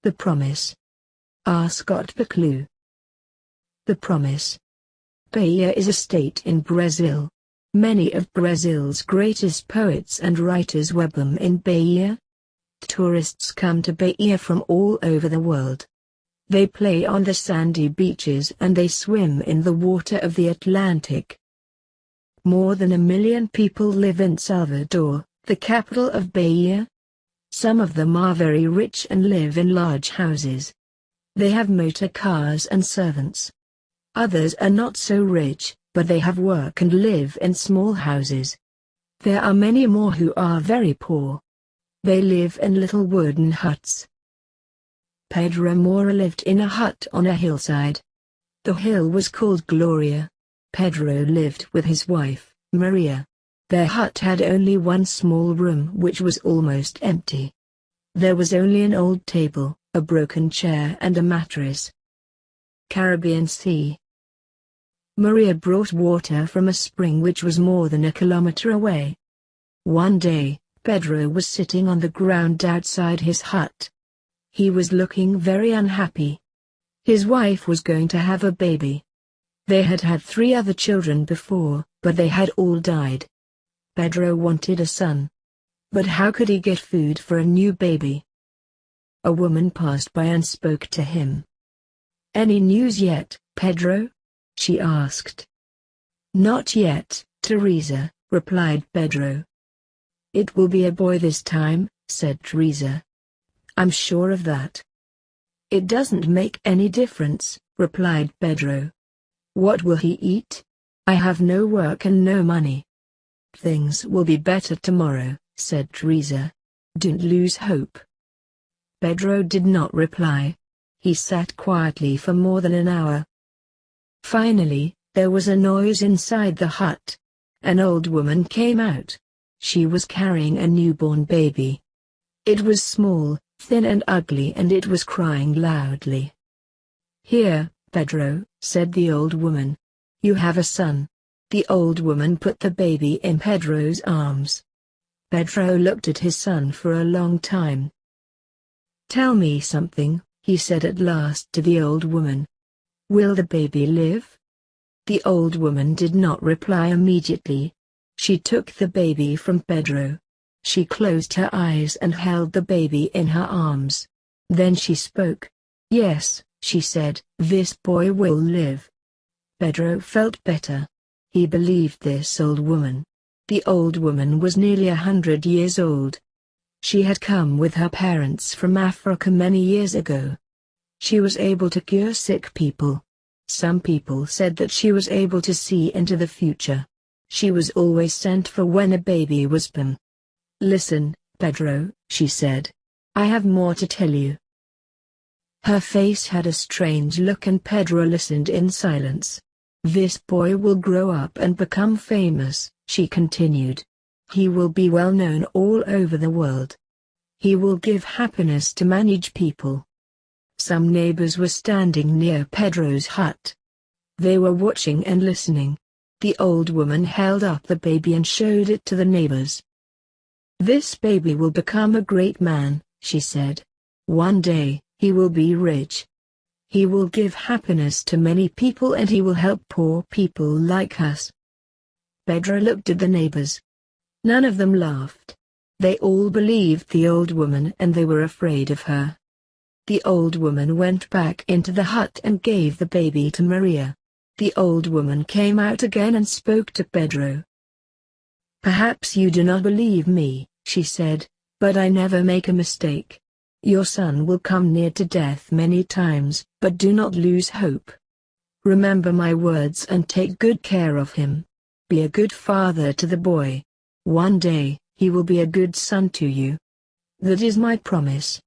The Promise. SCOTT-BUCCLEUCH. The Promise. Bahia is a state in Brazil. Many of Brazil's greatest poets and writers were born in Bahia. Tourists come to Bahia from all over the world. They play on the sandy beaches and they swim in the water of the Atlantic. More than 1 million people live in Salvador, the capital of Bahia. Some of them are very rich and live in large houses. They have motor cars and servants. Others are not so rich, but they have work and live in small houses. There are many more who are very poor. They live in little wooden huts. Pedro Moura lived in a hut on a hillside. The hill was called Gloria. Pedro lived with his wife, Maria. Their hut had only one small room which was almost empty. There was only an old table, a broken chair and a mattress. Caribbean Sea. Maria brought water from a spring which was more than 1 kilometer away. One day, Pedro was sitting on the ground outside his hut. He was looking very unhappy. His wife was going to have a baby. They had had 3 other children before, but they had all died. Pedro wanted a son. But how could he get food for a new baby? A woman passed by and spoke to him. "Any news yet, Pedro?" she asked. "Not yet, Teresa," replied Pedro. "It will be a boy this time," said Teresa. "I'm sure of that." "It doesn't make any difference," replied Pedro. "What will he eat? I have no work and no money." "Things will be better tomorrow," said Teresa. "Don't lose hope." Pedro did not reply. He sat quietly for more than an hour. Finally, there was a noise inside the hut. An old woman came out. She was carrying a newborn baby. It was small, thin and ugly, and it was crying loudly. "Here, Pedro," said the old woman. "You have a son." The old woman put the baby in Pedro's arms. Pedro looked at his son for a long time. "Tell me something," he said at last to the old woman. "Will the baby live?" The old woman did not reply immediately. She took the baby from Pedro. She closed her eyes and held the baby in her arms. Then she spoke. "Yes," she said, "this boy will live." Pedro felt better. He believed this old woman. The old woman was nearly 100 years old. She had come with her parents from Africa many years ago. She was able to cure sick people. Some people said that she was able to see into the future. She was always sent for when a baby was born. "Listen, Pedro," she said. "I have more to tell you." Her face had a strange look and Pedro listened in silence. "This boy will grow up and become famous," she continued. "He will be well known all over the world. He will give happiness to many people." Some neighbors were standing near Pedro's hut. They were watching and listening. The old woman held up the baby and showed it to the neighbors. "This baby will become a great man," she said. "One day, he will be rich. He will give happiness to many people and he will help poor people like us." Pedro looked at the neighbors. None of them laughed. They all believed the old woman and they were afraid of her. The old woman went back into the hut and gave the baby to Maria. The old woman came out again and spoke to Pedro. "Perhaps you do not believe me," she said, "but I never make a mistake. Your son will come near to death many times, but do not lose hope. Remember my words and take good care of him. Be a good father to the boy. One day, he will be a good son to you. That is my promise."